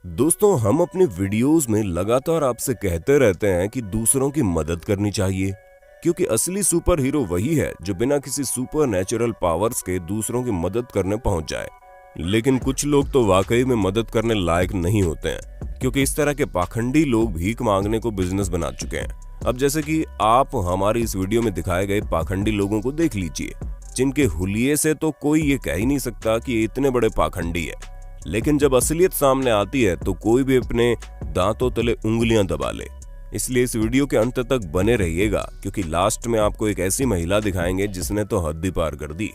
दोस्तों, हम अपनी वीडियोस में लगातार आपसे कहते रहते हैं कि दूसरों की मदद करनी चाहिए, क्योंकि असली सुपर हीरो वही है जो बिना किसी सुपर नेचुरल पावर्स के दूसरों की मदद करने पहुंच जाए। लेकिन कुछ लोग तो वाकई में मदद करने लायक नहीं होते हैं, क्योंकि इस तरह के पाखंडी लोग भीख मांगने को बिजनेस बना चुके हैं। अब जैसे कि आप हमारी इस वीडियो में दिखाए गए पाखंडी लोगों को देख लीजिए, जिनके हुलिये से तो कोई ये कह ही नहीं सकता कि ये इतने बड़े पाखंडी है। लेकिन जब असलियत सामने आती है तो कोई भी अपने दांतों तले उंगलियां दबा ले। इसलिए इस वीडियो के अंत तक बने रहिएगा, क्योंकि लास्ट में आपको एक ऐसी महिला दिखाएंगे जिसने तो हद ही पार कर दी।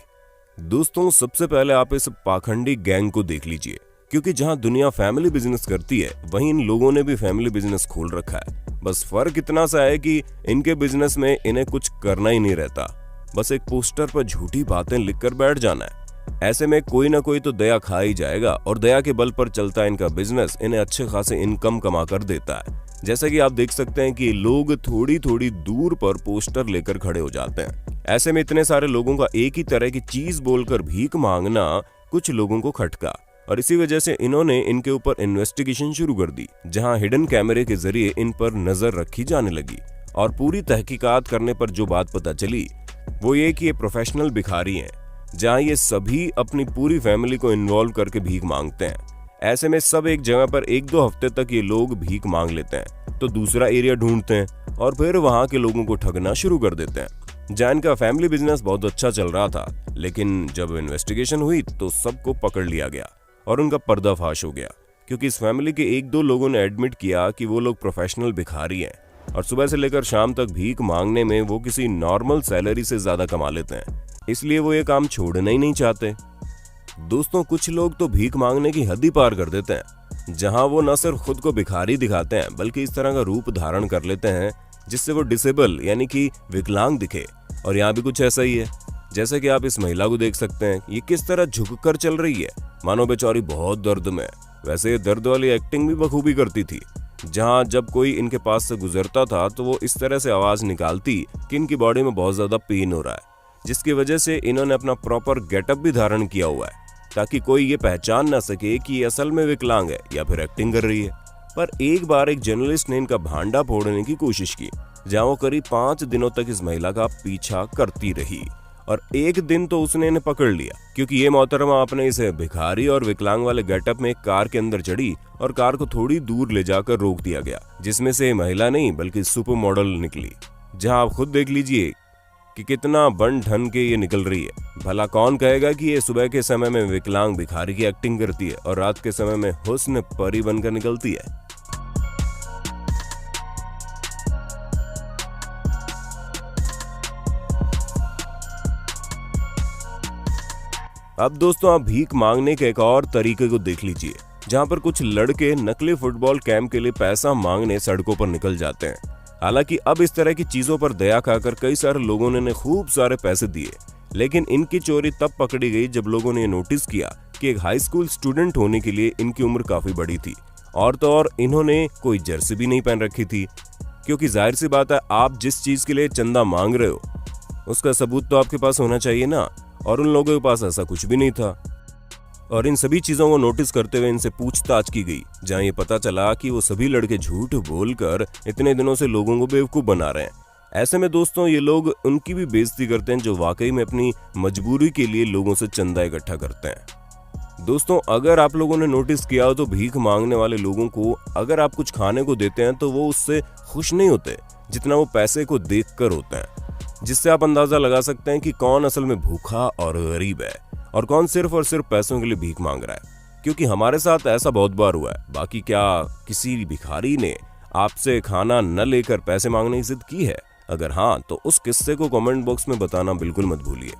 दोस्तों, सबसे पहले आप इस पाखंडी गैंग को देख लीजिए, क्योंकि जहां दुनिया फैमिली बिजनेस करती है वहीं इन लोगों ने भी फैमिली बिजनेस खोल रखा है। बस फर्क इतना सा है कि इनके बिजनेस में इन्हें कुछ करना ही नहीं रहता, बस एक पोस्टर पर झूठी बातें लिखकर बैठ जाना है। ऐसे में कोई ना कोई तो दया खा ही जाएगा, और दया के बल पर चलता इनका बिजनेस इन्हें अच्छे खासे इनकम कमा कर देता है। जैसा कि आप देख सकते हैं कि लोग थोड़ी थोड़ी दूर पर पोस्टर लेकर खड़े हो जाते हैं। ऐसे में इतने सारे लोगों का एक ही तरह की चीज बोलकर भीख मांगना कुछ लोगों को खटका, और इसी वजह से इन्होंने इनके ऊपर इन्वेस्टिगेशन शुरू कर दी, जहां हिडन कैमरे के जरिए इन पर नजर रखी जाने लगी। और पूरी तहकीकात करने पर जो बात पता चली वो ये कि ये प्रोफेशनल भिखारी हैं, जहां ये सभी अपनी पूरी फैमिली को इन्वॉल्व करके भीख मांगते हैं। ऐसे में सब एक जगह पर 1-2 हफ्ते तक ये लोग भीख मांग लेते हैं, तो दूसरा एरिया ढूंढते हैं और फिर वहां के लोगों को ठगना शुरू कर देते हैं। जहां इनका फैमिली बिजनेस बहुत अच्छा चल रहा था, लेकिन जब इन्वेस्टिगेशन हुई तो सबको पकड़ लिया गया और उनका पर्दाफाश हो गया, क्योंकि इस फैमिली के 1-2 लोगों ने एडमिट किया कि वो लोग प्रोफेशनल भिखारी हैं और सुबह से लेकर शाम तक भीख मांगने में वो किसी नॉर्मल सैलरी से ज्यादा कमा लेते हैं, इसलिए वो ये काम छोड़ना ही नहीं चाहते। दोस्तों, कुछ लोग तो भीख मांगने की हद ही पार कर देते हैं, जहां वो न सिर्फ खुद को भिखारी दिखाते हैं बल्कि इस तरह का रूप धारण कर लेते हैं जिससे वो डिसेबल यानी कि विकलांग दिखे। और यहाँ भी कुछ ऐसा ही है, जैसे कि आप इस महिला को देख सकते हैं, ये किस तरह झुककर चल रही है, मानो बेचारी बहुत दर्द में। वैसे ये दर्द वाली एक्टिंग भी बखूबी करती थी, जहां जब कोई इनके पास से गुजरता था तो वो इस तरह से आवाज निकालती कि इनकी बॉडी में बहुत ज्यादा पेन हो रहा है, जिसकी वजह से इन्होंने अपना प्रॉपर गेटअप भी धारण किया हुआ है, ताकि कोई ये पहचान ना सके कि ये असल में विकलांग है या फिर एक्टिंग कर रही है। पर एक बार एक जर्नलिस्ट ने इनका भांडा फोड़ने की कोशिश की, जहां वो करीब 5 दिनों तक इस महिला का पीछा करती रही, और एक दिन तो उसने इन्हें पकड़ लिया, क्योंकि ये मोहतरमा अपने इस भिखारी और विकलांग वाले गेटअप में एक कार के अंदर चढ़ी और कार को थोड़ी दूर ले जाकर रोक दिया गया, जिसमें से महिला नहीं बल्कि सुपर मॉडल निकली। जहां आप खुद देख लीजिए कि कितना बन ठन के ये निकल रही है। भला कौन कहेगा कि ये सुबह के समय में विकलांग भिखारी की एक्टिंग करती है और रात के समय में हुस्न परी बनकर निकलती है। अब दोस्तों, आप भीख मांगने के एक और तरीके को देख लीजिए, जहां पर कुछ लड़के नकली फुटबॉल कैंप के लिए पैसा मांगने सड़कों पर निकल जाते हैं। हालांकि अब इस तरह की चीजों पर दया खाकर कई सारे लोगों ने खूब सारे पैसे दिए, लेकिन इनकी चोरी तब पकड़ी गई जब लोगों ने नोटिस किया कि एक हाई स्कूल स्टूडेंट होने के लिए इनकी उम्र काफी बड़ी थी, और तो और इन्होंने कोई जर्सी भी नहीं पहन रखी थी, क्योंकि जाहिर सी बात है, आप जिस चीज के लिए चंदा मांग रहे हो उसका सबूत तो आपके पास होना चाहिए ना, और उन लोगों के पास ऐसा कुछ भी नहीं था। और इन सभी चीजों को नोटिस करते हुए इनसे पूछताछ की गई, जहां ये पता चला कि वो सभी लड़के झूठ बोलकर इतने दिनों से लोगों को बेवकूफ बना रहे हैं। ऐसे में दोस्तों, ये लोग उनकी भी बेइज्जती करते हैं जो वाकई में अपनी मजबूरी के लिए लोगों से चंदा इकट्ठा करते हैं। दोस्तों, अगर आप लोगों ने नोटिस किया हो तो भीख मांगने वाले लोगों को अगर आप कुछ खाने को देते हैं तो वो उससे खुश नहीं होते जितना वो पैसे को देखकर होते हैं, जिससे आप अंदाजा लगा सकते हैं कि कौन असल में भूखा और गरीब है और कौन सिर्फ और सिर्फ पैसों के लिए भीख मांग रहा है। क्योंकि हमारे साथ ऐसा बहुत बार हुआ है। बाकी क्या किसी भिखारी ने आपसे खाना न लेकर पैसे मांगने की जिद की है? अगर हाँ, तो उस किस्से को कमेंट बॉक्स में बताना बिल्कुल मत भूलिए।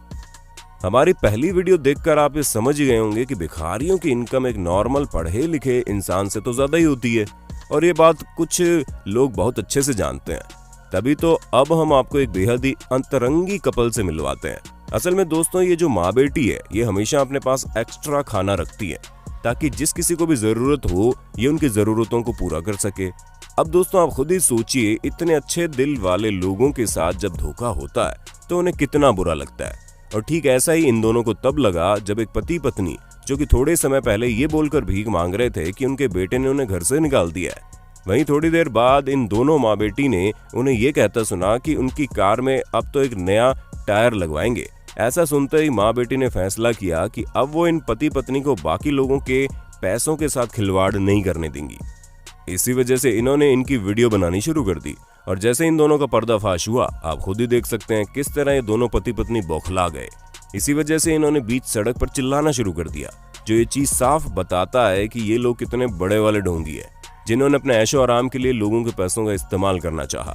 हमारी पहली वीडियो देखकर आप ये समझ ही गए होंगे कि भिखारियों की इनकम एक नॉर्मल पढ़े लिखे इंसान से तो ज्यादा ही होती है, और ये बात कुछ लोग बहुत अच्छे से जानते हैं। तभी तो अब हम आपको एक बेहद ही अंतरंगी कपल से मिलवाते हैं। असल में दोस्तों, ये जो माँ बेटी है ये हमेशा अपने पास एक्स्ट्रा खाना रखती है, ताकि जिस किसी को भी जरूरत हो ये उनकी जरूरतों को पूरा कर सके। अब दोस्तों, आप खुद ही सोचिए, इतने अच्छे दिल वाले लोगों के साथ जब धोखा होता है तो उन्हें कितना बुरा लगता है। और ठीक ऐसा ही इन दोनों को तब लगा जब एक पति पत्नी जो कि थोड़े समय पहले ये बोलकर भीख मांग रहे थे कि उनके बेटे ने उन्हें घर से निकाल दिया है। वहीं थोड़ी देर बाद इन दोनों माँ बेटी ने उन्हें ये कहता सुना कि उनकी कार में अब तो एक नया टायर लगवाएंगे। ऐसा सुनते ही माँ बेटी ने फैसला किया कि अब वो इन पति पत्नी को बाकी लोगों के पैसों के साथ खिलवाड़ नहीं करने देंगी। इसी वजह से इन्होंने इनकी वीडियो बनानी शुरू कर दी और जैसे इन दोनों का पर्दाफाश हुआ, आप खुद ही देख सकते हैं किस तरह ये दोनों पति पत्नी बौखला गए। इसी वजह से इन्होंने बीच सड़क पर चिल्लाना शुरू कर दिया, जो ये चीज साफ बताता है कि ये लोग कितने बड़े वाले ढोंगी है, जिन्होंने अपने ऐशो आराम के लिए लोगों के पैसों का इस्तेमाल करना चाहा।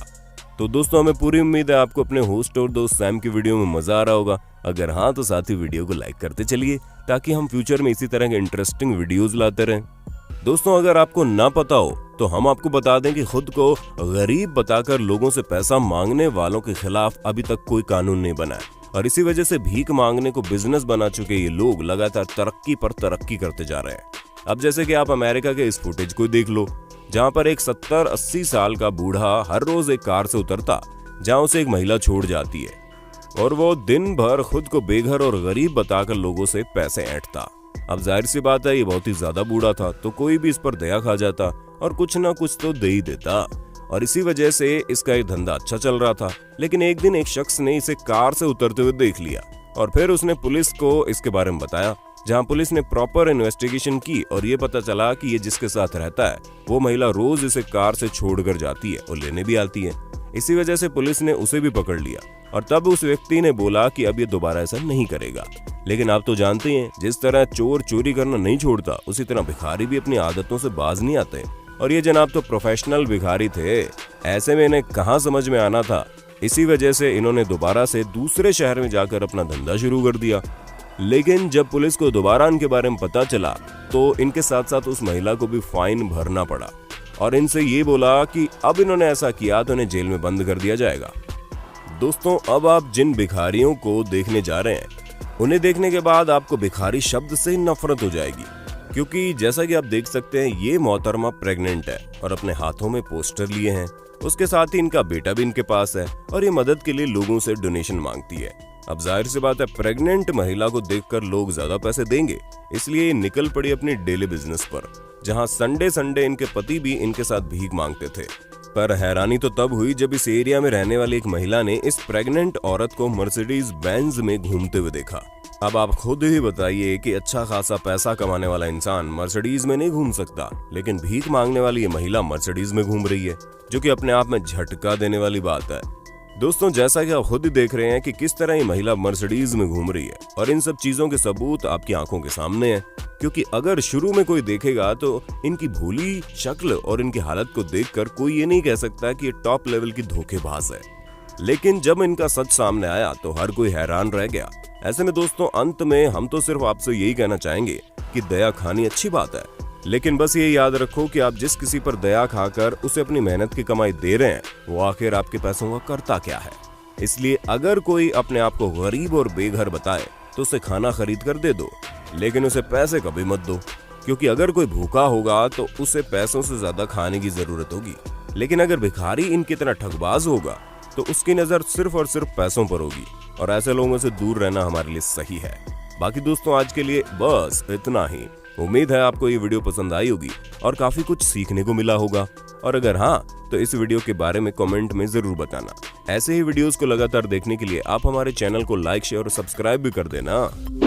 तो दोस्तों, हमें पूरी उम्मीद है आपको अपने होस्ट और दोस्त सैम की वीडियो में मजा आ रहा होगा। अगर हाँ तो साथ ही वीडियो को लाइक करते चलिए ताकि हम फ्यूचर में इसी तरह के इंटरेस्टिंग वीडियोस लाते रहें। दोस्तों, अगर आपको ना पता हो तो हम आपको बता दें कि खुद को गरीब बताकर लोगों से पैसा मांगने वालों के खिलाफ अभी तक कोई कानून नहीं बना है और इसी वजह से भीख मांगने को बिजनेस बना चुके ये लोग लगातार तरक्की पर तरक्की करते जा रहे हैं। अब जैसे कि आप अमेरिका के इस फुटेज को देख लो, जहां पर एक 70-80 साल का बूढ़ा हर रोज एक कार से उतरता जहां उसे एक महिला छोड़ जाती है और वो दिन भर खुद को बेघर और गरीब बताकर लोगों से पैसे ऐंठता। अब जाहिर सी बात है, ये बहुत ही ज्यादा बूढ़ा था तो कोई भी इस पर दया खा जाता और कुछ ना कुछ तो दे ही देता और इसी वजह से इसका एक धंधा अच्छा चल रहा था। लेकिन एक दिन एक शख्स ने इसे कार से उतरते हुए देख लिया और फिर उसने पुलिस को इसके बारे में बताया, जहां पुलिस ने प्रॉपर इन्वेस्टिगेशन की और ये पता चला कि ये जिसके साथ रहता है वो महिला रोज इसे कार से छोड़कर जाती है और लेने भी आती है। इसी वजह से पुलिस ने उसे भी पकड़ लिया और तब उस व्यक्ति ने बोला कि अब ये दोबारा ऐसा नहीं करेगा। लेकिन आप तो जानते हैं, जिस तरह चोर चोरी करना नहीं छोड़ता उसी तरह भिखारी भी अपनी आदतों से बाज नहीं आते और ये जनाब तो प्रोफेशनल भिखारी थे। ऐसे में इन्हें कहाँ समझ में आना था। इसी वजह से इन्होंने दोबारा से दूसरे शहर में जाकर अपना धंधा शुरू कर दिया। लेकिन जब पुलिस को दोबारा इनके बारे में पता चला तो इनके साथ साथ उस महिला को भी फाइन भरना पड़ा और इनसे ये बोला कि अब इन्होंने ऐसा किया तो इन्हें जेल में बंद कर दिया जाएगा। दोस्तों, अब आप जिन भिखारियों को देखने जा रहे हैं उन्हें देखने के बाद आपको भिखारी शब्द से नफरत हो जाएगी, क्योंकि जैसा कि आप देख सकते हैं ये मोहतरमा प्रेग्नेंट है और अपने हाथों में पोस्टर लिए हैं। उसके साथ ही इनका बेटा भी इनके पास है और ये मदद के लिए लोगों से डोनेशन मांगती है। अब जाहिर सी बात है, प्रेग्नेंट महिला को देखकर लोग ज्यादा पैसे देंगे, इसलिए ये निकल पड़ी अपनी डेली बिजनेस पर, जहां संडे संडे इनके पति भी इनके साथ भीख मांगते थे। पर हैरानी तो तब हुई जब इस एरिया में रहने वाली एक महिला ने इस प्रेग्नेंट औरत को मर्सिडीज बेंज में घूमते हुए देखा। अब आप खुद ही बताइए कि अच्छा खासा पैसा कमाने वाला इंसान मर्सिडीज में नहीं घूम सकता, लेकिन भीख मांगने वाली ये महिला मर्सिडीज में घूम रही है, जो कि अपने आप में झटका देने वाली बात है। दोस्तों, जैसा कि आप खुद ही देख रहे हैं कि किस तरह ये महिला मर्सिडीज में घूम रही है और इन सब चीजों के सबूत आपकी आंखों के सामने है, क्योंकि अगर शुरू में कोई देखेगा तो इनकी भोली शक्ल और इनकी हालत को देखकर कोई ये नहीं कह सकता कि ये टॉप लेवल की धोखेबाज है। लेकिन जब इनका सच सामने आया तो हर कोई हैरान रह गया। ऐसे में दोस्तों, अंत में हम तो सिर्फ आपसे यही कहना चाहेंगे कि दया खानी अच्छी बात है, लेकिन बस ये याद रखो कि आप जिस किसी पर दया खाकर उसे अपनी मेहनत की कमाई दे रहे हैं वो आखिर आपके पैसों का करता क्या है। इसलिए अगर कोई अपने आप को गरीब और बेघर बताए तो उसे खाना खरीद कर दे दो, लेकिन उसे पैसे कभी मत दो, क्योंकि अगर कोई भूखा होगा तो उसे पैसों से ज्यादा खाने की जरूरत होगी। लेकिन अगर भिखारी इनकी तरह ठगबाज होगा तो उसकी नजर सिर्फ और सिर्फ पैसों पर होगी और ऐसे लोगों से दूर रहना हमारे लिए सही है। बाकी दोस्तों, आज के लिए बस इतना ही। उम्मीद है आपको ये वीडियो पसंद आई होगी और काफी कुछ सीखने को मिला होगा, और अगर हाँ तो इस वीडियो के बारे में कमेंट में जरूर बताना। ऐसे ही वीडियोस को लगातार देखने के लिए आप हमारे चैनल को लाइक, शेयर और सब्सक्राइब भी कर देना।